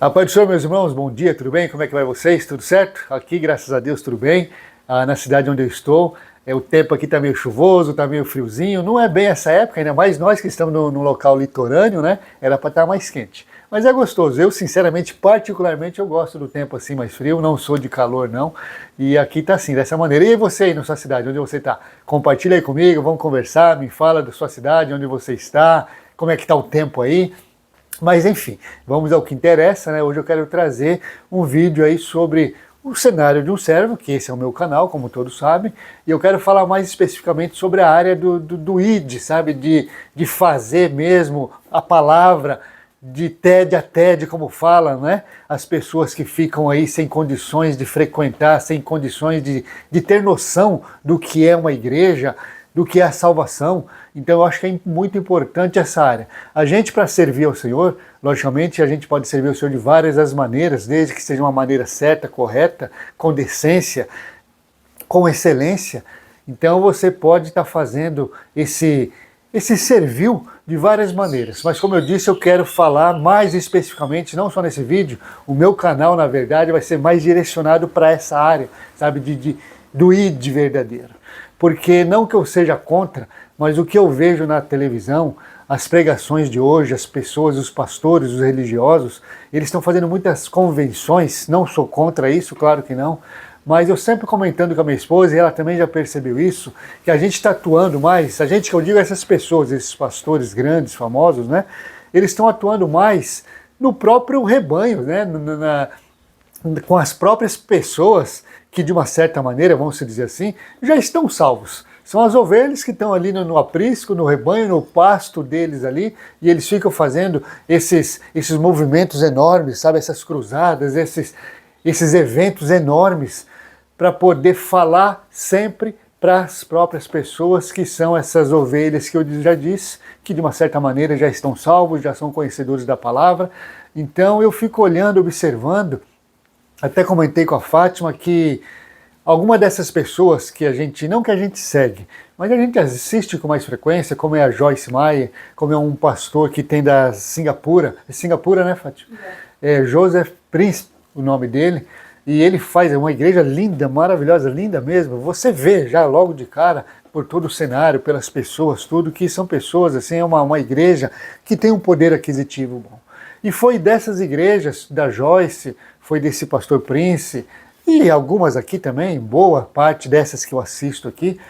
A paz do Senhor, meus irmãos, bom dia, tudo bem? Como é que vai vocês? Tudo certo? Aqui, graças a Deus, tudo bem. Na cidade onde eu estou, o tempo aqui está meio chuvoso, está meio friozinho. Não é bem essa época, ainda mais nós que estamos no local litorâneo, né? Era para estar mais quente. Mas é gostoso. Eu, sinceramente, particularmente, eu gosto do tempo assim mais frio. Não sou de calor, não. E aqui está assim, dessa maneira. E você aí na sua cidade, onde você está? Compartilha aí comigo, vamos conversar, me fala da sua cidade, onde você está, como é que está o tempo aí. Mas enfim, vamos ao que interessa, né? Hoje eu quero trazer um vídeo aí sobre o cenário de um servo, que esse é o meu canal, como todos sabem, e eu quero falar mais especificamente sobre a área do id, sabe? De fazer mesmo a palavra de TED a TED, como falam, né? As pessoas que ficam aí sem condições de frequentar, sem condições de ter noção do que é uma igreja, do que é a salvação. Então eu acho que é muito importante essa área. A gente, para servir ao Senhor, logicamente a gente pode servir ao Senhor de várias as maneiras, desde que seja uma maneira certa, correta, com decência, com excelência. Então você pode estar fazendo esse servil de várias maneiras. Mas como eu disse, eu quero falar mais especificamente, não só nesse vídeo, o meu canal, na verdade, vai ser mais direcionado para essa área, sabe, do id verdadeiro. Porque não que eu seja contra, mas o que eu vejo na televisão, as pregações de hoje, as pessoas, os pastores, os religiosos, eles estão fazendo muitas convenções, não sou contra isso, claro que não, mas eu sempre comentando com a minha esposa, e ela também já percebeu isso, que a gente está atuando mais, a gente que eu digo essas pessoas, esses pastores grandes, famosos, né, eles estão atuando mais no próprio rebanho, né, com as próprias pessoas que de uma certa maneira, vamos dizer assim, já estão salvos. São as ovelhas que estão ali no aprisco, no rebanho, no pasto deles ali, e eles ficam fazendo esses movimentos enormes, sabe, essas cruzadas, esses eventos enormes, para poder falar sempre para as próprias pessoas que são essas ovelhas que eu já disse, que de uma certa maneira já estão salvos, já são conhecedores da palavra. Então eu fico olhando, observando. Até comentei com a Fátima que alguma dessas pessoas que a gente, não que a gente segue, mas a gente assiste com mais frequência, como é a Joyce Meyer, como é um pastor que tem da Singapura, é Singapura, né, Fátima? É Joseph Prince, o nome dele, e ele faz uma igreja linda, maravilhosa, linda mesmo. Você vê já logo de cara, por todo o cenário, pelas pessoas, tudo, que são pessoas, assim, é uma igreja que tem um poder aquisitivo bom. E foi dessas igrejas, da Joyce, foi desse pastor Prince, e algumas aqui também, boa parte dessas que eu assisto aqui,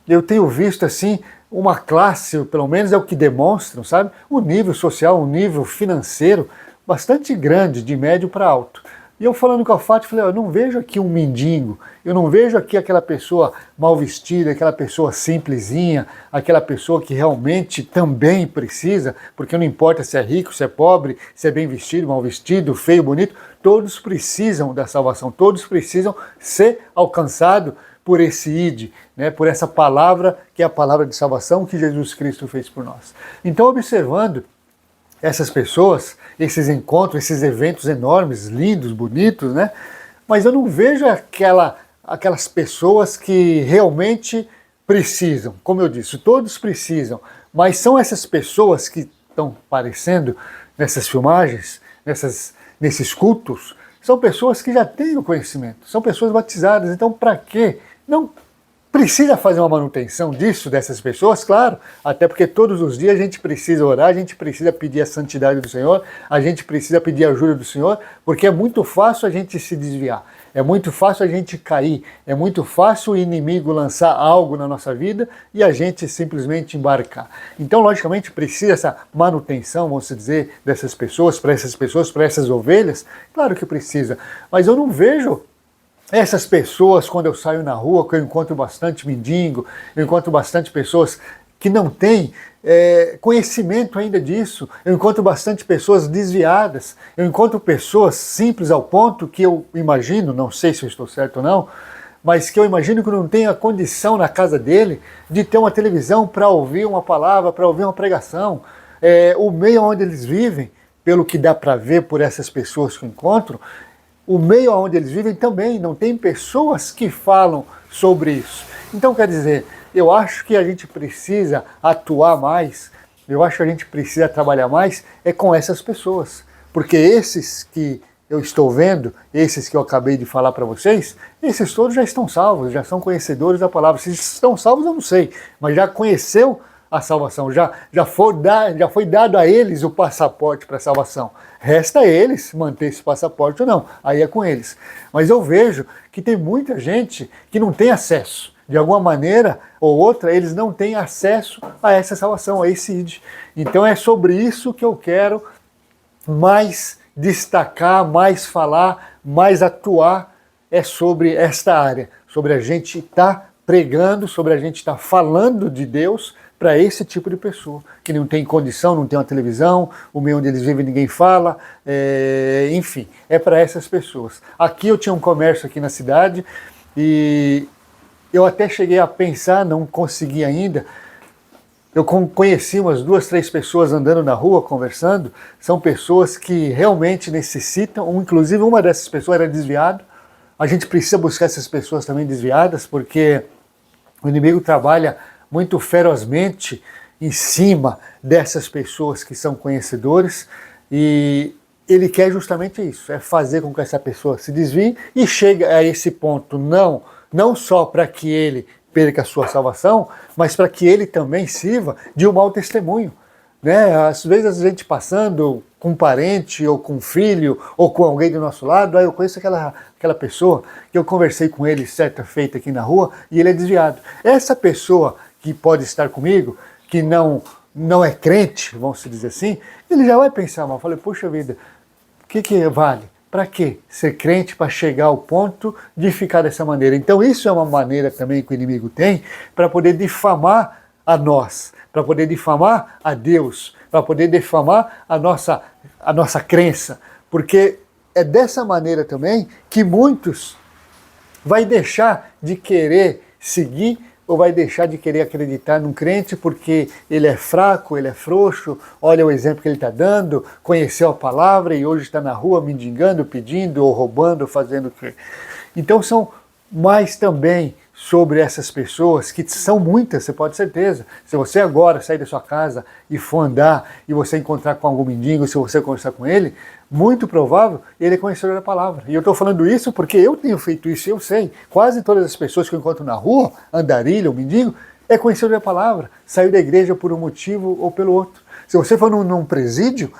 eu tenho visto assim uma classe, pelo menos é o que demonstram, sabe? Um nível social, um nível financeiro bastante grande, de médio para alto. E eu falando com a Fátima, falei, eu não vejo aqui um mendigo, eu não vejo aqui aquela pessoa mal vestida, aquela pessoa simplesinha, aquela pessoa que realmente também precisa, porque não importa se é rico, se é pobre, se é bem vestido, mal vestido, feio, bonito, todos precisam da salvação, todos precisam ser alcançados por esse id, né, por essa palavra que é a palavra de salvação que Jesus Cristo fez por nós. Então, observando essas pessoas, esses encontros, esses eventos enormes, lindos, bonitos, né? Mas eu não vejo aquelas pessoas que realmente precisam. Como eu disse, todos precisam, mas são essas pessoas que estão aparecendo nessas filmagens, nesses cultos, são pessoas que já têm o conhecimento, são pessoas batizadas. Então, para quê? Não precisa fazer uma manutenção dessas pessoas, claro, até porque todos os dias a gente precisa orar, a gente precisa pedir a santidade do Senhor, a gente precisa pedir a ajuda do Senhor, porque é muito fácil a gente se desviar, é muito fácil a gente cair, é muito fácil o inimigo lançar algo na nossa vida e a gente simplesmente embarcar. Então, logicamente, precisa essa manutenção, vamos dizer, dessas pessoas, para essas ovelhas, claro que precisa, mas eu não vejo essas pessoas, quando eu saio na rua, que eu encontro bastante mendigo, eu encontro bastante pessoas que não têm conhecimento ainda disso, eu encontro bastante pessoas desviadas, eu encontro pessoas simples ao ponto que eu imagino, não sei se eu estou certo ou não, mas que eu imagino que não tem a condição na casa dele de ter uma televisão para ouvir uma palavra, para ouvir uma pregação. O meio onde eles vivem, pelo que dá para ver por essas pessoas que eu encontro, o meio onde eles vivem também não tem pessoas que falam sobre isso. Então, quer dizer, eu acho que a gente precisa atuar mais, eu acho que a gente precisa trabalhar mais com essas pessoas. Porque esses que eu estou vendo, esses que eu acabei de falar para vocês, esses todos já estão salvos, já são conhecedores da palavra. Se estão salvos eu não sei, mas já conheceu a salvação, já foi dado a eles o passaporte para a salvação. Resta a eles manter esse passaporte ou não, aí é com eles. Mas eu vejo que tem muita gente que não tem acesso. De alguma maneira ou outra, eles não têm acesso a essa salvação, a esse ID. Então é sobre isso que eu quero mais destacar, mais falar, mais atuar, é sobre esta área, sobre a gente estar pregando, sobre a gente estar falando de Deus para esse tipo de pessoa, que não tem condição, não tem uma televisão, o meio onde eles vivem ninguém fala, enfim, é para essas pessoas. Aqui eu tinha um comércio aqui na cidade e eu até cheguei a pensar, não consegui ainda. Eu conheci umas 2, 3 pessoas andando na rua, conversando. São pessoas que realmente necessitam, inclusive uma dessas pessoas era desviada. A gente precisa buscar essas pessoas também desviadas, porque o inimigo trabalha muito ferozmente em cima dessas pessoas que são conhecedores, e ele quer justamente isso, é fazer com que essa pessoa se desvie e chegue a esse ponto, não só para que ele perca a sua salvação, mas para que ele também sirva de um mau testemunho. Né? Às vezes a gente passando com um parente, ou com um filho, ou com alguém do nosso lado, aí eu conheço aquela pessoa que eu conversei com ele certa feita aqui na rua, e ele é desviado. Essa pessoa que pode estar comigo, que não é crente, vamos dizer assim, ele já vai pensar mal. Eu falei, puxa vida, o que vale? Para que ser crente para chegar ao ponto de ficar dessa maneira? Então isso é uma maneira também que o inimigo tem para poder difamar a nós, para poder difamar a Deus, para poder difamar a nossa crença, porque é dessa maneira também que muitos vai deixar de querer seguir ou vai deixar de querer acreditar num crente porque ele é fraco, ele é frouxo, olha o exemplo que ele está dando, conheceu a palavra e hoje está na rua mendigando, pedindo, ou roubando, ou fazendo o quê. Então são mais também sobre essas pessoas, que são muitas, você pode ter certeza. Se você agora sair da sua casa e for andar e você encontrar com algum mendigo, se você conversar com ele, muito provável ele é conhecedor da palavra. E eu estou falando isso porque eu tenho feito isso, eu sei. Quase todas as pessoas que eu encontro na rua, andarilho ou mendigo, é conhecedor da palavra. Saiu da igreja por um motivo ou pelo outro. Se você for num presídio,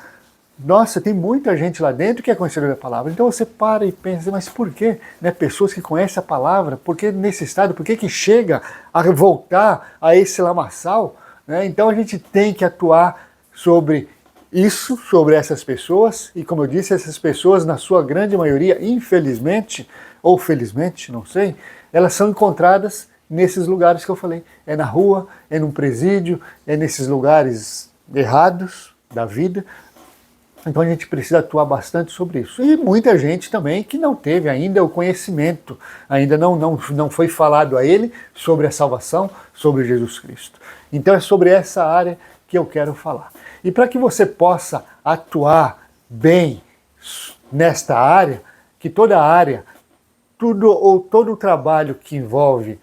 nossa, tem muita gente lá dentro que é conhecedor da palavra. Então você para e pensa, mas por quê? Né? Pessoas que conhecem a palavra, por que nesse estado? Por que chega a voltar a esse lamaçal? Né? Então a gente tem que atuar sobre isso, sobre essas pessoas. E como eu disse, essas pessoas, na sua grande maioria, infelizmente, ou felizmente, não sei, elas são encontradas nesses lugares que eu falei. É na rua, é num presídio, é nesses lugares errados da vida. Então a gente precisa atuar bastante sobre isso. E muita gente também que não teve ainda o conhecimento, ainda não foi falado a ele sobre a salvação, sobre Jesus Cristo. Então é sobre essa área que eu quero falar. E para que você possa atuar bem nesta área, que toda área, todo o trabalho que envolve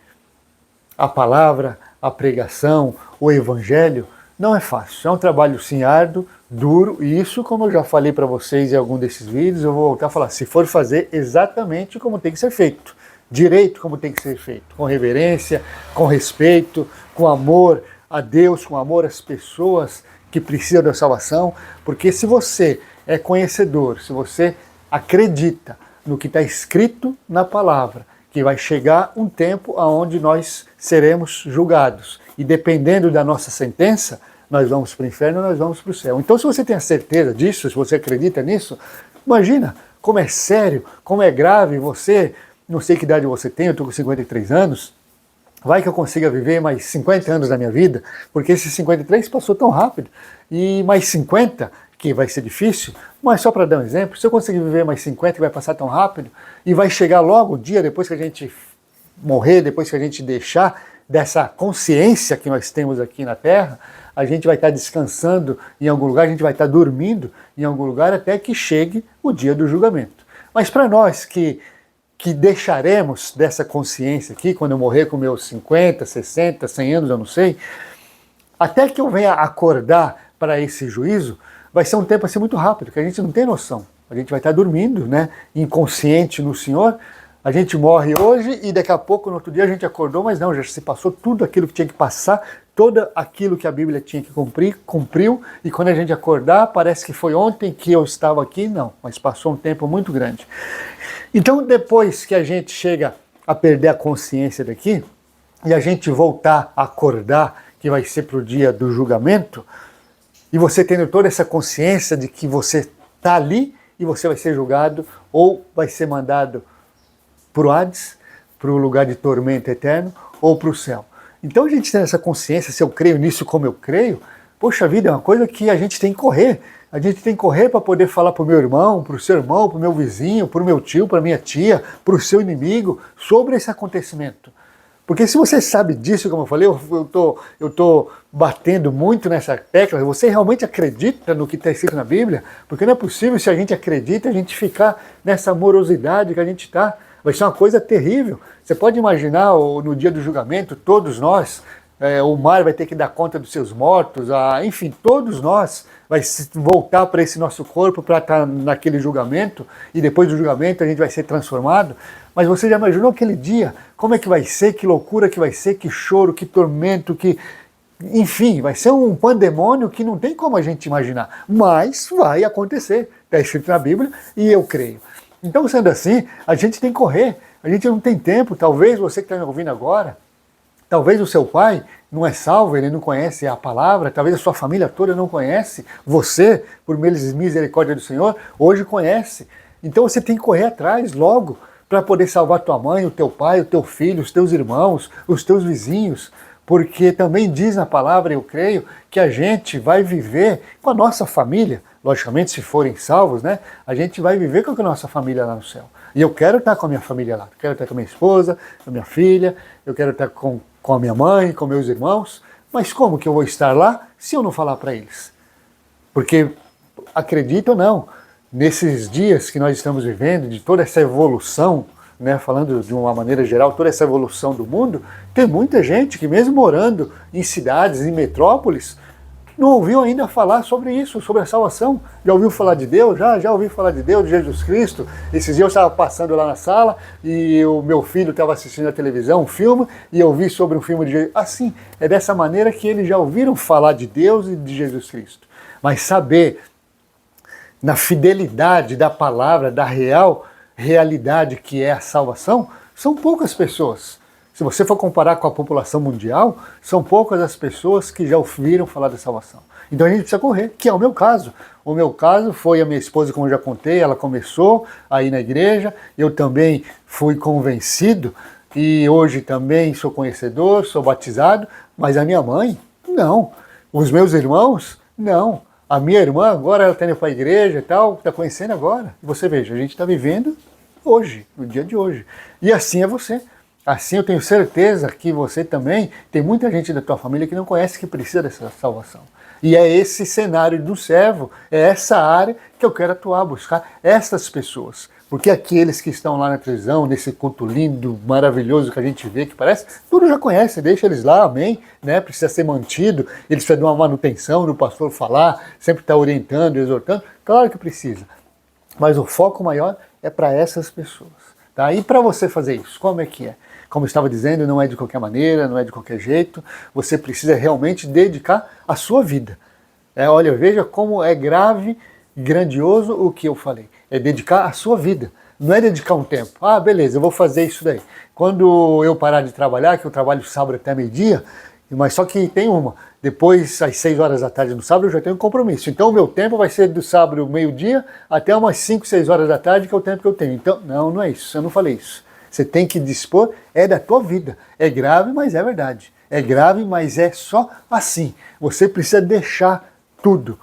a palavra, a pregação, o evangelho, não é fácil. É um trabalho sim árduo, duro, e isso, como eu já falei para vocês em algum desses vídeos, eu vou voltar a falar, se for fazer exatamente como tem que ser feito, direito como tem que ser feito, com reverência, com respeito, com amor a Deus, com amor às pessoas que precisam da salvação, porque se você é conhecedor, se você acredita no que está escrito na palavra, que vai chegar um tempo onde nós seremos julgados, e dependendo da nossa sentença, nós vamos para o inferno, nós vamos para o céu. Então se você tem a certeza disso, se você acredita nisso, imagina como é sério, como é grave você, não sei que idade você tem, eu estou com 53 anos, vai que eu consiga viver mais 50 anos da minha vida, porque esses 53 passou tão rápido, e mais 50, que vai ser difícil, mas só para dar um exemplo, se eu conseguir viver mais 50, que vai passar tão rápido, e vai chegar logo o dia, depois que a gente morrer, depois que a gente deixar dessa consciência que nós temos aqui na Terra, a gente vai estar descansando em algum lugar, a gente vai estar dormindo em algum lugar até que chegue o dia do julgamento. Mas para nós que deixaremos dessa consciência aqui, quando eu morrer com meus 50, 60, 100 anos, eu não sei, até que eu venha acordar para esse juízo, vai ser um tempo assim muito rápido, que a gente não tem noção. A gente vai estar dormindo, né, inconsciente no Senhor. A gente morre hoje e daqui a pouco, no outro dia, a gente acordou, mas não, já se passou tudo aquilo que tinha que passar, todo aquilo que a Bíblia tinha que cumprir, cumpriu, e quando a gente acordar, parece que foi ontem que eu estava aqui, não, mas passou um tempo muito grande. Então, depois que a gente chega a perder a consciência daqui, e a gente voltar a acordar, que vai ser para o dia do julgamento, e você tendo toda essa consciência de que você está ali e você vai ser julgado ou vai ser mandado para o Hades, para o lugar de tormento eterno, ou para o céu. Então a gente tem essa consciência, se eu creio nisso como eu creio, poxa vida, é uma coisa que a gente tem que correr. A gente tem que correr para poder falar para o meu irmão, para o seu irmão, para o meu vizinho, para o meu tio, para a minha tia, para o seu inimigo, sobre esse acontecimento. Porque se você sabe disso, como eu falei, eu tô batendo muito nessa tecla, você realmente acredita no que está escrito na Bíblia? Porque não é possível, se a gente acredita, a gente ficar nessa morosidade que a gente está. Vai ser uma coisa terrível. Você pode imaginar, no dia do julgamento, todos nós, o mar vai ter que dar conta dos seus mortos, enfim, todos nós vai voltar para esse nosso corpo para estar naquele julgamento, e depois do julgamento a gente vai ser transformado. Mas você já imaginou aquele dia? Como é que vai ser? Que loucura que vai ser? Que choro, que tormento, enfim, vai ser um pandemônio que não tem como a gente imaginar. Mas vai acontecer. Está escrito na Bíblia e eu creio. Então, sendo assim, a gente tem que correr. A gente não tem tempo. Talvez você que está me ouvindo agora, talvez o seu pai não é salvo, ele não conhece a palavra, talvez a sua família toda não conhece. Você, por misericórdia do Senhor, hoje conhece. Então você tem que correr atrás logo, para poder salvar tua mãe, o teu pai, o teu filho, os teus irmãos, os teus vizinhos, porque também diz na palavra, eu creio, que a gente vai viver com a nossa família, logicamente se forem salvos, né? A gente vai viver com a nossa família lá no céu. E eu quero estar com a minha família lá, quero estar com a minha esposa, com a minha filha, eu quero estar com a minha mãe, com meus irmãos, mas como que eu vou estar lá se eu não falar para eles? Porque, acredita ou não, nesses dias que nós estamos vivendo, de toda essa evolução, né, falando de uma maneira geral, toda essa evolução do mundo, tem muita gente que mesmo morando em cidades, em metrópoles, não ouviu ainda falar sobre isso, sobre a salvação. Já ouviu falar de Deus? Já ouviu falar de Deus, de Jesus Cristo. Esses dias eu estava passando lá na sala e o meu filho estava assistindo a televisão, um filme, e eu vi sobre um filme de Jesus. Assim, é dessa maneira que eles já ouviram falar de Deus e de Jesus Cristo. Mas saber na fidelidade da palavra, da realidade que é a salvação, são poucas pessoas. Se você for comparar com a população mundial, são poucas as pessoas que já ouviram falar da salvação. Então a gente precisa correr, que é o meu caso. O meu caso foi a minha esposa, como eu já contei, ela começou aí na igreja, eu também fui convencido, e hoje também sou conhecedor, sou batizado, mas a minha mãe, não. Os meus irmãos, não. A minha irmã agora, ela está indo para a igreja e tal, está conhecendo agora. Você veja, a gente está vivendo hoje, no dia de hoje. E assim é você. Assim eu tenho certeza que você também, tem muita gente da tua família que não conhece, que precisa dessa salvação. E é esse cenário do servo, é essa área que eu quero atuar, buscar essas pessoas. Porque aqueles que estão lá na televisão, nesse culto lindo, maravilhoso que a gente vê, que parece, tudo já conhece, deixa eles lá, amém, né? Precisa ser mantido, eles precisam de uma manutenção, do pastor falar, sempre estar orientando, exortando, claro que precisa. Mas o foco maior é para essas pessoas. Tá? E para você fazer isso, como é que é? Como eu estava dizendo, não é de qualquer maneira, não é de qualquer jeito, você precisa realmente dedicar a sua vida. Olha, veja como é grave e grandioso o que eu falei. É dedicar a sua vida, não é dedicar um tempo. Ah, beleza, eu vou fazer isso daí. Quando eu parar de trabalhar, que eu trabalho sábado até meio-dia, mas só que tem uma, depois às 6 horas da tarde no sábado eu já tenho um compromisso. Então o meu tempo vai ser do sábado meio-dia até umas 5, 6 horas da tarde, que é o tempo que eu tenho. Então, não é isso, eu não falei isso. Você tem que dispor, é da tua vida. É grave, mas é verdade. É grave, mas é só assim. Você precisa deixar tudo.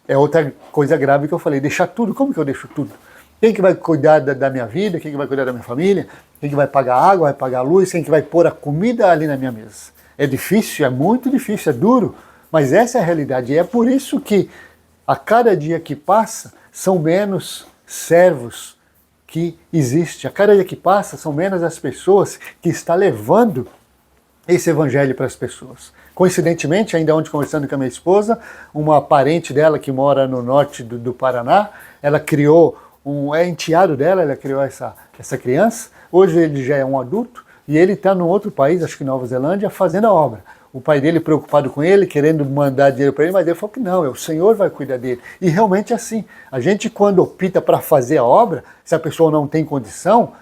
É outra coisa grave que eu falei, deixar tudo. Como que eu deixo tudo? Quem que vai cuidar da minha vida? Quem que vai cuidar da minha família? Quem que vai pagar a água, vai pagar a luz? Quem que vai pôr a comida ali na minha mesa? É difícil, é muito difícil, é duro, mas essa é a realidade. E é por isso que a cada dia que passa, são menos servos que existe. A cada dia que passa, são menos as pessoas que estão levando esse evangelho para as pessoas. Coincidentemente, ainda ontem conversando com a minha esposa, uma parente dela que mora no norte do Paraná, ela criou, é enteado dela, ela criou essa criança, hoje ele já é um adulto, e ele está num outro país, acho que Nova Zelândia, fazendo a obra. O pai dele preocupado com ele, querendo mandar dinheiro para ele, mas ele falou que não, o Senhor vai cuidar dele. E realmente é assim. A gente, quando opta para fazer a obra, se a pessoa não tem condição,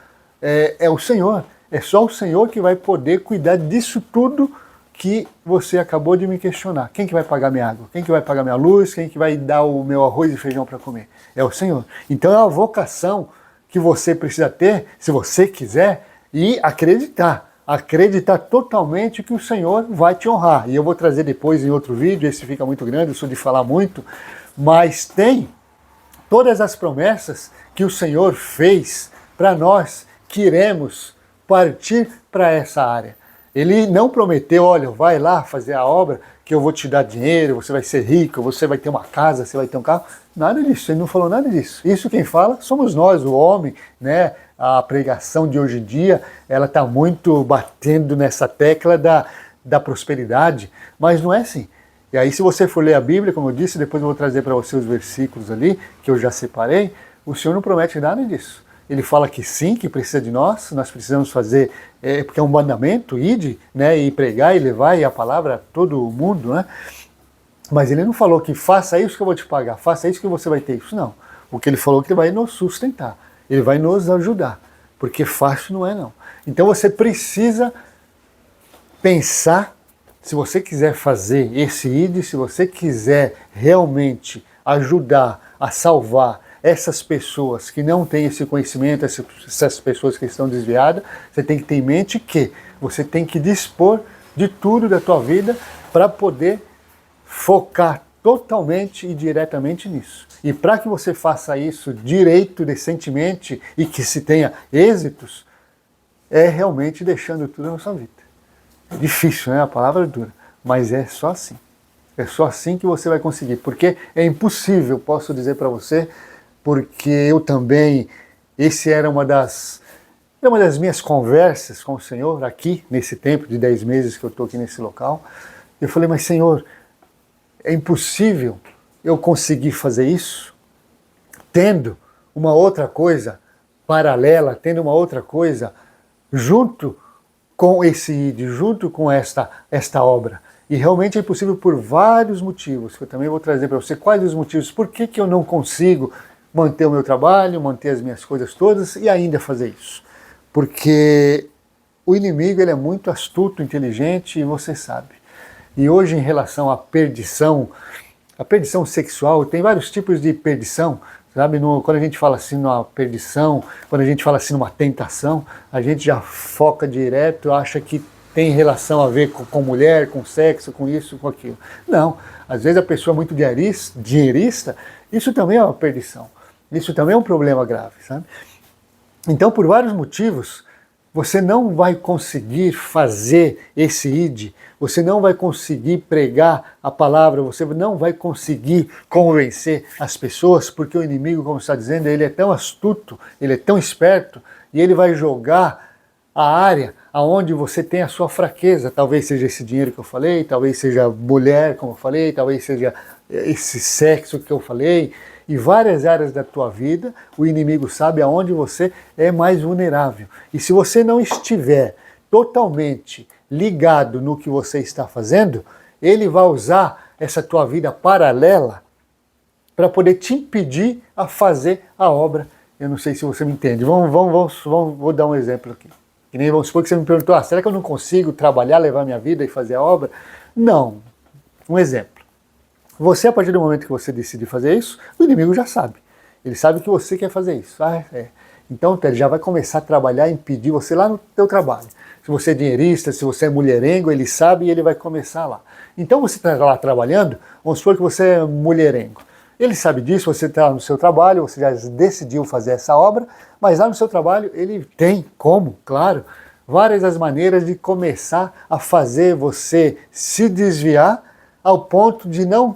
é o Senhor. É só o Senhor que vai poder cuidar disso tudo que você acabou de me questionar. Quem que vai pagar minha água? Quem que vai pagar minha luz? Quem que vai dar o meu arroz e feijão para comer? É o Senhor. Então é uma vocação que você precisa ter, se você quiser, e acreditar totalmente que o Senhor vai te honrar. E eu vou trazer depois em outro vídeo, esse fica muito grande, eu sou de falar muito, mas tem todas as promessas que o Senhor fez para nós que iremos partir para essa área. Ele não prometeu, olha, vai lá fazer a obra que eu vou te dar dinheiro, você vai ser rico, você vai ter uma casa, você vai ter um carro. Nada disso, ele não falou nada disso. Isso quem fala somos nós, o homem, né? A pregação de hoje em dia, ela está muito batendo nessa tecla da prosperidade, mas não é assim. E aí se você for ler a Bíblia, como eu disse, depois eu vou trazer para você os versículos ali, que eu já separei, o Senhor não promete nada disso. Ele fala que sim, que precisa de nós precisamos fazer, porque é um mandamento, ide, né, e pregar e levar a palavra a todo mundo, né? Mas ele não falou que faça isso que eu vou te pagar, faça isso que você vai ter isso, não. O que ele falou é que ele vai nos sustentar, ele vai nos ajudar, porque fácil não é não. Então você precisa pensar, se você quiser fazer esse ide, se você quiser realmente ajudar a salvar essas pessoas que não têm esse conhecimento, essas pessoas que estão desviadas, você tem que ter em mente que você tem que dispor de tudo da tua vida para poder focar totalmente e diretamente nisso. E para que você faça isso direito, decentemente e que se tenha êxitos, é realmente deixando tudo na sua vida. É difícil, né? A palavra é dura, mas é só assim. É só assim que você vai conseguir, porque é impossível, posso dizer para você, porque eu também, esse era uma das minhas conversas com o Senhor aqui, nesse tempo de 10 meses que eu estou aqui nesse local. Eu falei, mas Senhor, é impossível eu conseguir fazer isso tendo uma outra coisa paralela, tendo uma outra coisa junto com esse ID, junto com esta obra. E realmente é impossível por vários motivos, que eu também vou trazer para você quais os motivos, por que eu não consigo manter o meu trabalho, manter as minhas coisas todas e ainda fazer isso. Porque o inimigo ele é muito astuto, inteligente e você sabe. E hoje em relação à perdição sexual, tem vários tipos de perdição, sabe? Quando a gente fala assim numa perdição, quando a gente fala assim numa tentação, a gente já foca direto, acha que tem relação a ver com mulher, com sexo, com isso, com aquilo. Não, às vezes a pessoa é muito dinheirista, isso também é uma perdição. Isso também é um problema grave, sabe? Então, por vários motivos, você não vai conseguir fazer esse ID, você não vai conseguir pregar a palavra, você não vai conseguir convencer as pessoas, porque o inimigo, como está dizendo, ele é tão astuto, ele é tão esperto, e ele vai jogar a área aonde você tem a sua fraqueza. Talvez seja esse dinheiro que eu falei, talvez seja mulher, como eu falei, talvez seja esse sexo que eu falei, e várias áreas da tua vida, o inimigo sabe aonde você é mais vulnerável. E se você não estiver totalmente ligado no que você está fazendo, ele vai usar essa tua vida paralela para poder te impedir a fazer a obra. Eu não sei se você me entende. Vou dar um exemplo aqui. Que nem vamos supor que você me perguntou, será que eu não consigo trabalhar, levar minha vida e fazer a obra? Não. Um exemplo. Você, a partir do momento que você decide fazer isso, o inimigo já sabe. Ele sabe que você quer fazer isso. Então ele já vai começar a trabalhar, impedir você lá no teu trabalho. Se você é dinheirista, se você é mulherengo, ele sabe e ele vai começar lá. Então você está lá trabalhando, vamos supor que você é mulherengo. Ele sabe disso, você está no seu trabalho, você já decidiu fazer essa obra, mas lá no seu trabalho ele tem como, claro, várias as maneiras de começar a fazer você se desviar ao ponto de não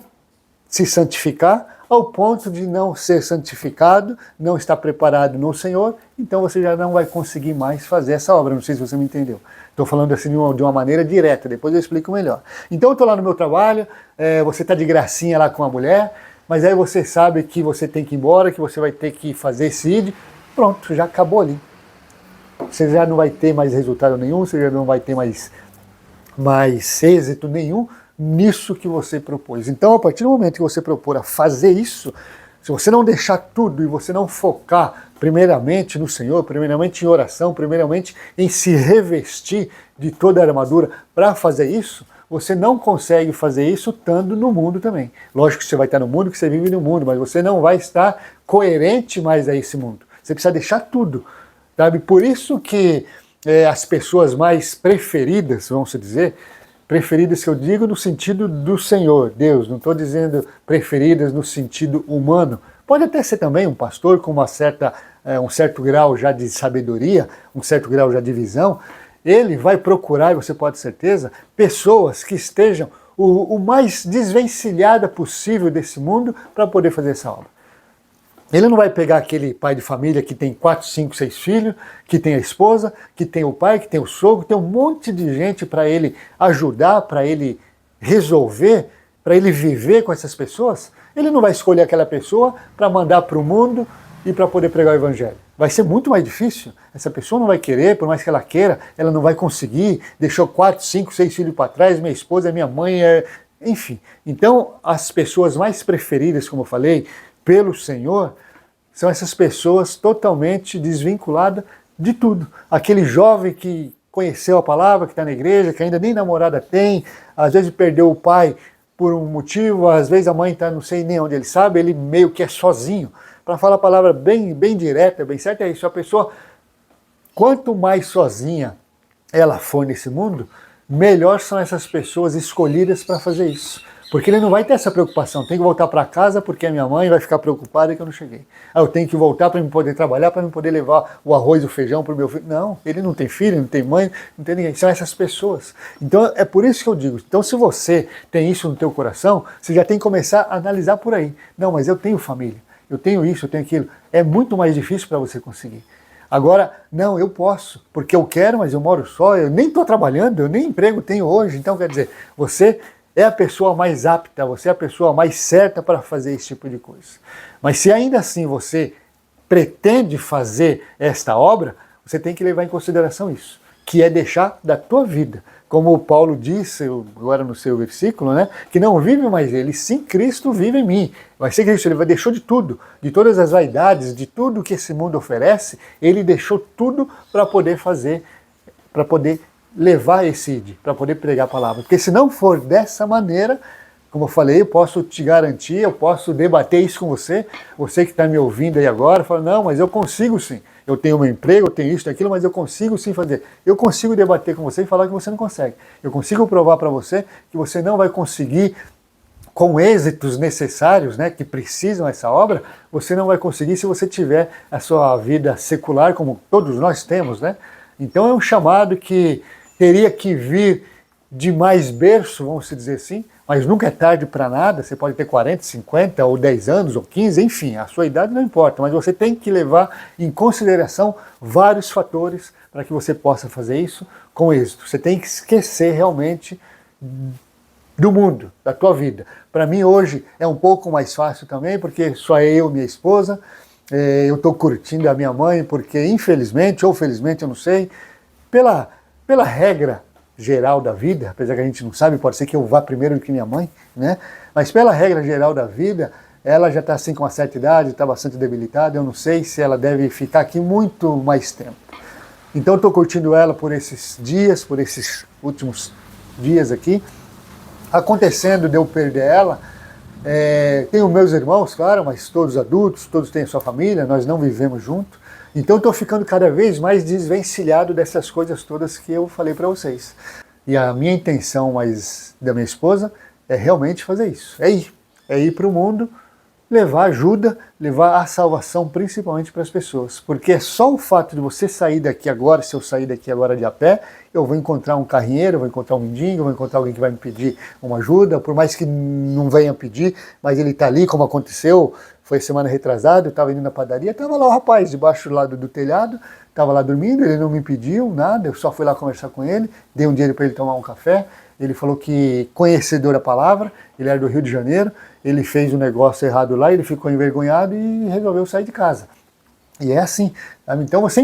se santificar, ao ponto de não ser santificado, não estar preparado no Senhor, então você já não vai conseguir mais fazer essa obra. Não sei se você me entendeu. Estou falando assim de uma maneira direta, depois eu explico melhor. Então eu estou lá no meu trabalho, você está de gracinha lá com a mulher, mas aí você sabe que você tem que ir embora, que você vai ter que fazer esse ID, pronto, já acabou ali. Você já não vai ter mais resultado nenhum, você já não vai ter mais êxito nenhum nisso que você propôs. Então, a partir do momento que você propor a fazer isso, se você não deixar tudo e você não focar primeiramente no Senhor, primeiramente em oração, primeiramente em se revestir de toda a armadura para fazer isso, você não consegue fazer isso estando no mundo também. Lógico que você vai estar no mundo, que você vive no mundo, mas você não vai estar coerente mais a esse mundo. Você precisa deixar tudo, sabe? Por isso que as pessoas mais preferidas, vamos dizer, preferidas que eu digo no sentido do Senhor, Deus, não estou dizendo preferidas no sentido humano. Pode até ser também um pastor com um certo grau já de sabedoria, um certo grau já de visão. Ele vai procurar, e você pode ter certeza, pessoas que estejam o mais desvencilhada possível desse mundo para poder fazer essa obra. Ele não vai pegar aquele pai de família que tem 4, 5, 6 filhos, que tem a esposa, que tem o pai, que tem o sogro, tem um monte de gente para ele ajudar, para ele resolver, para ele viver com essas pessoas. Ele não vai escolher aquela pessoa para mandar para o mundo e para poder pregar o evangelho. Vai ser muito mais difícil. Essa pessoa não vai querer, por mais que ela queira, ela não vai conseguir. Deixou 4, 5, 6 filhos para trás, minha esposa, minha mãe, enfim. Então, as pessoas mais preferidas, como eu falei, pelo Senhor, são essas pessoas totalmente desvinculadas de tudo. Aquele jovem que conheceu a palavra, que está na igreja, que ainda nem namorada tem, às vezes perdeu o pai por um motivo, às vezes a mãe está não sei nem onde ele sabe, ele meio que é sozinho. Para falar a palavra bem direta, bem certa, é isso. A pessoa, quanto mais sozinha ela for nesse mundo, melhor são essas pessoas escolhidas para fazer isso. Porque ele não vai ter essa preocupação. Tem que voltar para casa porque a minha mãe vai ficar preocupada que eu não cheguei. Eu tenho que voltar para eu poder trabalhar, para eu poder levar o arroz e o feijão para o meu filho. Não, ele não tem filho, não tem mãe, não tem ninguém. São essas pessoas. Então é por isso que eu digo. Então se você tem isso no teu coração, você já tem que começar a analisar por aí. Não, mas eu tenho família, eu tenho isso, eu tenho aquilo. É muito mais difícil para você conseguir. Agora, não, eu posso, porque eu quero, mas eu moro só, eu nem estou trabalhando, eu nem emprego tenho hoje. Então quer dizer, você é a pessoa mais apta, você é a pessoa mais certa para fazer esse tipo de coisa. Mas se ainda assim você pretende fazer esta obra, você tem que levar em consideração isso, que é deixar da tua vida. Como o Paulo disse agora no seu versículo, né, que não vive mais ele, sim Cristo vive em mim. Vai ser Cristo, ele deixou de tudo, de todas as vaidades, de tudo que esse mundo oferece, ele deixou tudo para poder fazer, para poder levar esse ID, para poder pregar a palavra. Porque se não for dessa maneira, como eu falei, eu posso te garantir, eu posso debater isso com você, você que está me ouvindo aí agora, fala, não, mas eu consigo sim, eu tenho meu emprego, eu tenho isso, aquilo, mas eu consigo sim fazer. Eu consigo debater com você e falar que você não consegue. Eu consigo provar para você que você não vai conseguir, com êxitos necessários, né, que precisam essa obra, você não vai conseguir se você tiver a sua vida secular, como todos nós temos, né? Então é um chamado que teria que vir de mais berço, vamos dizer assim, mas nunca é tarde para nada, você pode ter 40, 50 ou 10 anos ou 15, enfim, a sua idade não importa, mas você tem que levar em consideração vários fatores para que você possa fazer isso com êxito. Você tem que esquecer realmente do mundo, da tua vida. Para mim hoje é um pouco mais fácil também, porque só eu e minha esposa, eu estou curtindo a minha mãe, porque infelizmente, ou felizmente, eu não sei, pela regra geral da vida, apesar que a gente não sabe, pode ser que eu vá primeiro do que minha mãe, né? Mas pela regra geral da vida, ela já está assim com uma certa idade, está bastante debilitada, eu não sei se ela deve ficar aqui muito mais tempo. Então eu estou curtindo ela por esses dias, por esses últimos dias aqui. Acontecendo de eu perder ela, tenho meus irmãos, claro, mas todos adultos, todos têm sua família, nós não vivemos juntos. Então eu estou ficando cada vez mais desvencilhado dessas coisas todas que eu falei para vocês. E a minha intenção mais da minha esposa é realmente fazer isso. É ir para o mundo levar ajuda, levar a salvação principalmente para as pessoas. Porque é só o fato de você sair daqui agora, se eu sair daqui agora de a pé, eu vou encontrar um carrinheiro, vou encontrar um mendigo, vou encontrar alguém que vai me pedir uma ajuda, por mais que não venha pedir, mas ele está ali, como aconteceu, foi semana retrasada, eu estava indo na padaria, estava lá o rapaz, debaixo do lado do telhado, estava lá dormindo, ele não me pediu nada, eu só fui lá conversar com ele, dei um dinheiro para ele tomar um café, ele falou que conhecedor da palavra, ele era do Rio de Janeiro, ele fez um negócio errado lá, ele ficou envergonhado e resolveu sair de casa. E é assim, sabe? Então você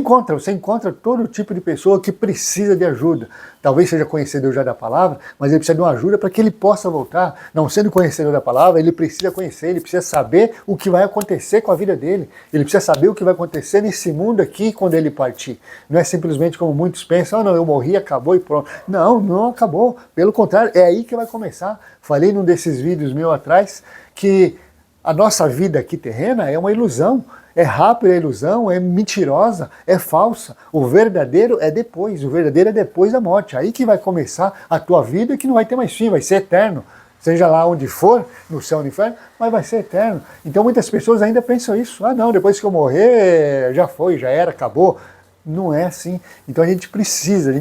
encontra todo tipo de pessoa que precisa de ajuda. Talvez seja conhecedor já da palavra, mas ele precisa de uma ajuda para que ele possa voltar. Não sendo conhecedor da palavra, ele precisa conhecer, ele precisa saber o que vai acontecer com a vida dele. Ele precisa saber o que vai acontecer nesse mundo aqui quando ele partir. Não é simplesmente como muitos pensam, não, eu morri, acabou e pronto. Não, não acabou. Pelo contrário, é aí que vai começar. Falei num desses vídeos meus atrás que a nossa vida aqui terrena é uma ilusão. É rápida a ilusão, é mentirosa, é falsa. O verdadeiro é depois, o verdadeiro é depois da morte. Aí que vai começar a tua vida que não vai ter mais fim, vai ser eterno. Seja lá onde for, no céu ou no inferno, mas vai ser eterno. Então muitas pessoas ainda pensam isso. Ah não, depois que eu morrer, já foi, já era, acabou. Não é assim. Então a gente precisa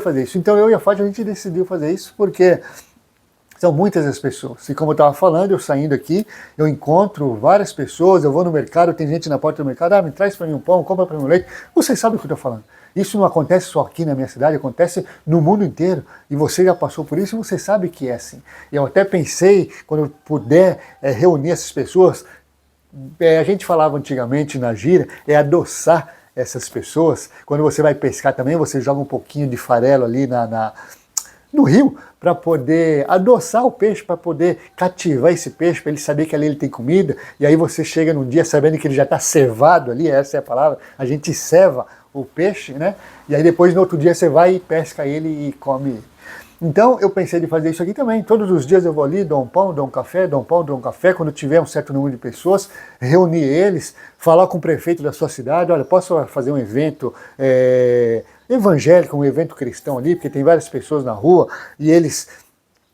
fazer isso. Então eu e a Fátima, a gente decidiu fazer isso porque são muitas as pessoas. E como eu estava falando, eu saindo aqui, eu encontro várias pessoas, eu vou no mercado, tem gente na porta do mercado, me traz para mim um pão, compra para mim um leite. Vocês sabem o que eu estou falando. Isso não acontece só aqui na minha cidade, acontece no mundo inteiro. E você já passou por isso e você sabe que é assim. Eu até pensei, quando eu puder reunir essas pessoas, a gente falava antigamente na gíria, adoçar essas pessoas. Quando você vai pescar também, você joga um pouquinho de farelo ali no rio, para poder adoçar o peixe, para poder cativar esse peixe, para ele saber que ali ele tem comida, e aí você chega num dia sabendo que ele já está cevado ali, essa é a palavra, a gente ceva o peixe, né? E aí depois no outro dia você vai e pesca ele e come ele. Então eu pensei de fazer isso aqui também. Todos os dias eu vou ali, dou um pão, dou um café, dou um pão, dou um café. Quando tiver um certo número de pessoas, reunir eles, falar com o prefeito da sua cidade, olha, posso fazer um evento evangélico, um evento cristão ali, porque tem várias pessoas na rua e eles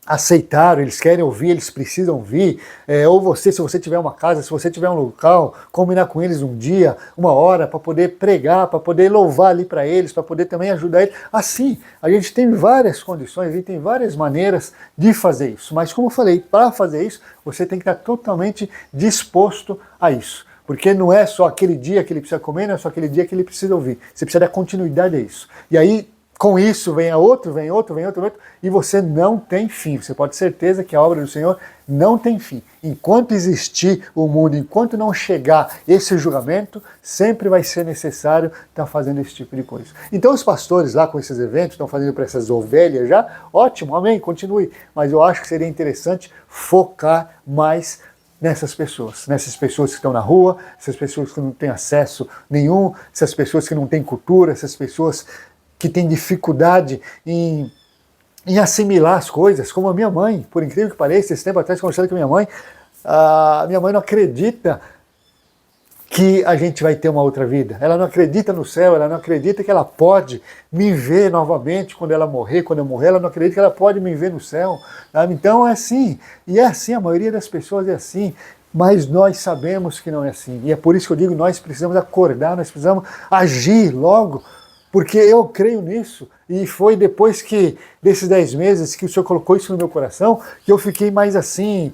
aceitaram, eles querem ouvir, eles precisam ouvir, ou você, se você tiver uma casa, se você tiver um local, combinar com eles um dia, uma hora, para poder pregar, para poder louvar ali para eles, para poder também ajudar eles. Assim, a gente tem várias condições, a gente tem várias maneiras de fazer isso, mas como eu falei, para fazer isso, você tem que estar totalmente disposto a isso. Porque não é só aquele dia que ele precisa comer, não é só aquele dia que ele precisa ouvir. Você precisa dar continuidade a isso. E aí, com isso, vem outro, e você não tem fim. Você pode ter certeza que a obra do Senhor não tem fim. Enquanto existir o mundo, enquanto não chegar esse julgamento, sempre vai ser necessário estar fazendo esse tipo de coisa. Então os pastores lá com esses eventos estão fazendo para essas ovelhas já, ótimo, amém, continue. Mas eu acho que seria interessante focar mais nessas pessoas que estão na rua, essas pessoas que não têm acesso nenhum, essas pessoas que não têm cultura, essas pessoas que têm dificuldade em assimilar as coisas, como a minha mãe, por incrível que pareça, esse tempo atrás conversando com a minha mãe não acredita que a gente vai ter uma outra vida. Ela não acredita no céu, ela não acredita que ela pode me ver novamente quando ela morrer, quando eu morrer, ela não acredita que ela pode me ver no céu. Sabe? Então é assim, e é assim, a maioria das pessoas é assim, mas nós sabemos que não é assim. E é por isso que eu digo, nós precisamos acordar, nós precisamos agir logo, porque eu creio nisso, e foi depois que, desses 10 meses, que o Senhor colocou isso no meu coração, que eu fiquei mais assim,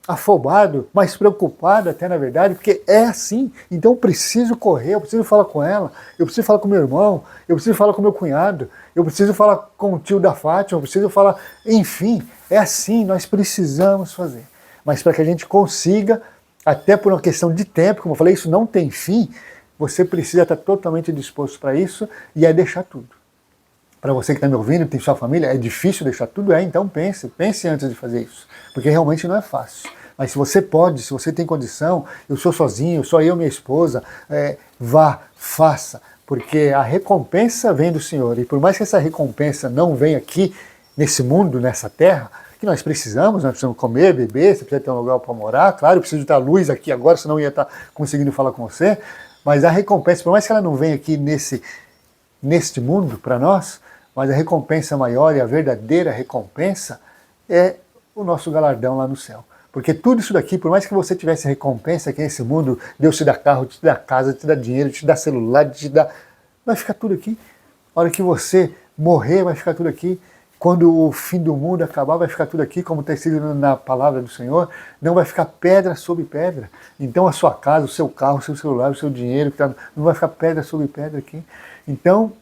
afobado, mais preocupado até na verdade, porque é assim, então eu preciso correr, eu preciso falar com ela, eu preciso falar com meu irmão, eu preciso falar com meu cunhado, eu preciso falar com o tio da Fátima, eu preciso falar, enfim, é assim, nós precisamos fazer. Mas para que a gente consiga, até por uma questão de tempo, como eu falei, isso não tem fim, você precisa estar totalmente disposto para isso e deixar tudo. Para você que está me ouvindo, tem sua família, é difícil deixar tudo? Então pense antes de fazer isso, porque realmente não é fácil. Mas se você pode, se você tem condição, eu sou sozinho, só eu e minha esposa, vá, faça, porque a recompensa vem do Senhor. E por mais que essa recompensa não venha aqui, nesse mundo, nessa terra, que nós precisamos comer, beber, você precisa ter um lugar para morar, claro, eu preciso de ter luz aqui agora, senão eu ia estar conseguindo falar com você, mas a recompensa, por mais que ela não venha aqui neste mundo para nós, mas a recompensa maior e a verdadeira recompensa é o nosso galardão lá no céu. Porque tudo isso daqui, por mais que você tivesse recompensa aqui nesse mundo, Deus te dá carro, te dá casa, te dá dinheiro, te dá celular, te dá... vai ficar tudo aqui. A hora que você morrer, vai ficar tudo aqui. Quando o fim do mundo acabar, vai ficar tudo aqui, como está escrito na palavra do Senhor. Não vai ficar pedra sobre pedra. Então a sua casa, o seu carro, o seu celular, o seu dinheiro, não vai ficar pedra sobre pedra aqui. Então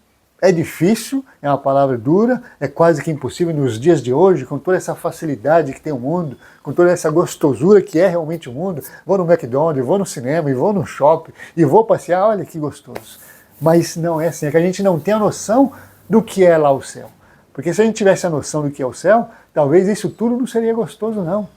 é difícil, é uma palavra dura, é quase que impossível nos dias de hoje, com toda essa facilidade que tem o mundo, com toda essa gostosura que é realmente o mundo. Vou no McDonald's, vou no cinema, e vou no shopping, e vou passear, olha que gostoso. Mas não é assim, é que a gente não tem a noção do que é lá o céu. Porque se a gente tivesse a noção do que é o céu, talvez isso tudo não seria gostoso, não.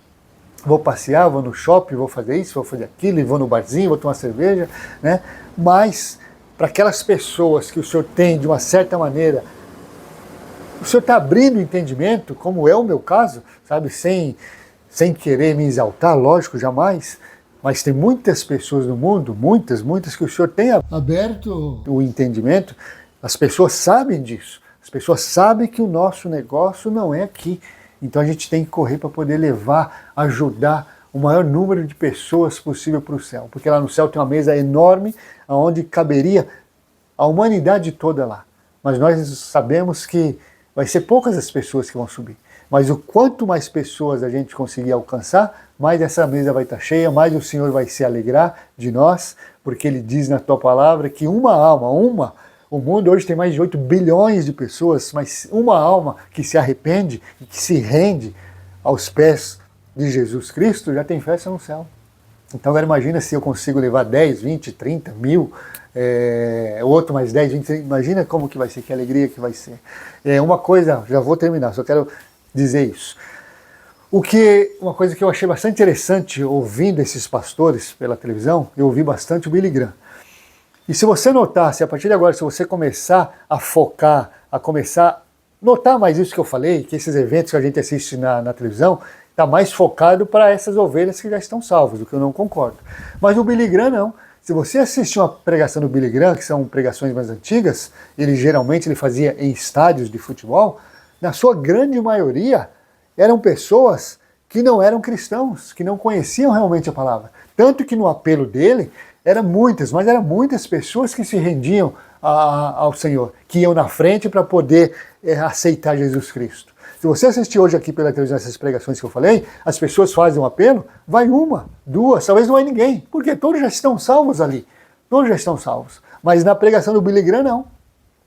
Vou passear, vou no shopping, vou fazer isso, vou fazer aquilo, e vou no barzinho, vou tomar cerveja, né? Mas para aquelas pessoas que o Senhor tem, de uma certa maneira, o Senhor está abrindo o entendimento, como é o meu caso, sabe, sem querer me exaltar, lógico, jamais, mas tem muitas pessoas no mundo, muitas que o Senhor tem aberto o entendimento, as pessoas sabem disso, as pessoas sabem que o nosso negócio não é aqui, então a gente tem que correr para poder levar, ajudar o maior número de pessoas possível para o céu, porque lá no céu tem uma mesa enorme, onde caberia a humanidade toda lá. Mas nós sabemos que vai ser poucas as pessoas que vão subir. Mas o quanto mais pessoas a gente conseguir alcançar, mais essa mesa vai estar cheia, mais o Senhor vai se alegrar de nós, porque Ele diz na tua palavra que uma alma, o mundo hoje tem mais de 8 bilhões de pessoas, mas uma alma que se arrepende e que se rende aos pés de Jesus Cristo, já tem festa no céu. Então agora imagina se eu consigo levar 10, 20, 30 mil, outro mais 10, 20, 30, imagina como que vai ser, que alegria que vai ser. Uma coisa, já vou terminar, só quero dizer isso. Uma coisa que eu achei bastante interessante ouvindo esses pastores pela televisão, eu ouvi bastante o Billy Graham. E se você notar, se a partir de agora, se você começar a focar, a começar a notar mais isso que eu falei, que esses eventos que a gente assiste na televisão, está mais focado para essas ovelhas que já estão salvas, o que eu não concordo. Mas o Billy Graham não. Se você assistir uma pregação do Billy Graham, que são pregações mais antigas, ele fazia em estádios de futebol, na sua grande maioria eram pessoas que não eram cristãos, que não conheciam realmente a palavra. Tanto que no apelo dele, eram muitas pessoas que se rendiam ao Senhor, que iam na frente para poder aceitar Jesus Cristo. Se você assistir hoje aqui pela televisão essas pregações que eu falei, as pessoas fazem um apelo, vai uma, duas, talvez não vai ninguém, porque todos já estão salvos ali, todos já estão salvos. Mas na pregação do Billy Graham não,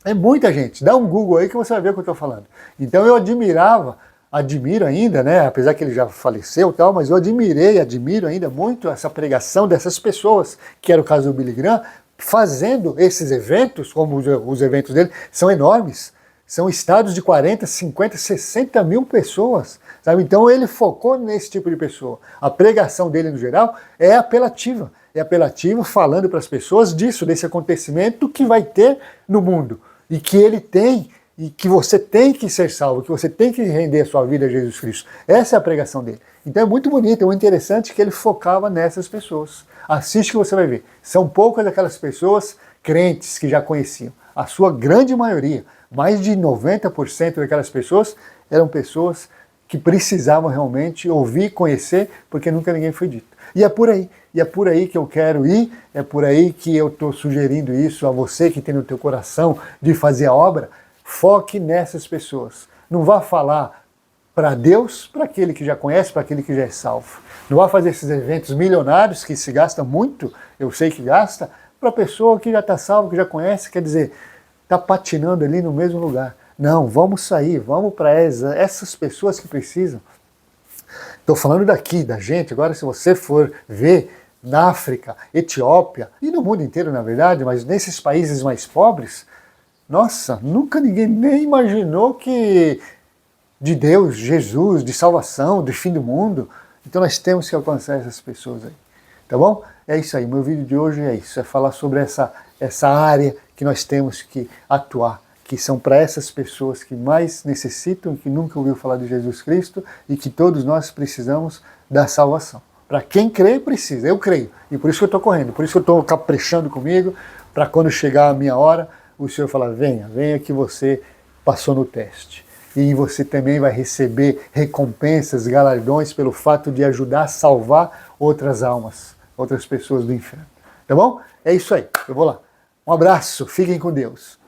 é muita gente, dá um Google aí que você vai ver o que eu estou falando. Então eu admiro ainda, né, apesar que ele já faleceu e tal, mas eu admiro ainda muito essa pregação dessas pessoas, que era o caso do Billy Graham, fazendo esses eventos, como os eventos dele, são enormes. São estados de 40, 50, 60 mil pessoas, sabe? Então ele focou nesse tipo de pessoa. A pregação dele, no geral, é apelativa. É apelativa falando para as pessoas disso, desse acontecimento que vai ter no mundo. E que ele tem, e que você tem que ser salvo, que você tem que render a sua vida a Jesus Cristo. Essa é a pregação dele. Então é muito bonito, é muito interessante que ele focava nessas pessoas. Assiste que você vai ver. São poucas aquelas pessoas crentes que já conheciam. A sua grande maioria, mais de 90% daquelas pessoas eram pessoas que precisavam realmente ouvir e conhecer, porque nunca ninguém foi dito. E é por aí que eu quero ir, é por aí que eu estou sugerindo isso a você que tem no teu coração de fazer a obra. Foque nessas pessoas. Não vá falar para Deus, para aquele que já conhece, para aquele que já é salvo. Não vá fazer esses eventos milionários que se gasta muito, eu sei que gasta, para a pessoa que já está salva, que já conhece, quer dizer, está patinando ali no mesmo lugar. Não, vamos sair, vamos para essas pessoas que precisam. Estou falando daqui, da gente. Agora, se você for ver na África, Etiópia, e no mundo inteiro, na verdade, mas nesses países mais pobres, nossa, nunca ninguém nem imaginou que de Deus, Jesus, de salvação, do fim do mundo. Então nós temos que alcançar essas pessoas aí. Tá bom? É isso aí, meu vídeo de hoje é isso, é falar sobre essa área que nós temos que atuar, que são para essas pessoas que mais necessitam, que nunca ouviu falar de Jesus Cristo e que todos nós precisamos da salvação. Para quem crê, precisa, eu creio, e por isso que eu estou correndo, por isso que eu estou caprichando comigo, para quando chegar a minha hora, o Senhor falar, venha que você passou no teste. e você também vai receber recompensas, galardões pelo fato de ajudar a salvar outras almas, outras pessoas do inferno. Tá bom? É isso aí, eu vou lá. Um abraço, fiquem com Deus.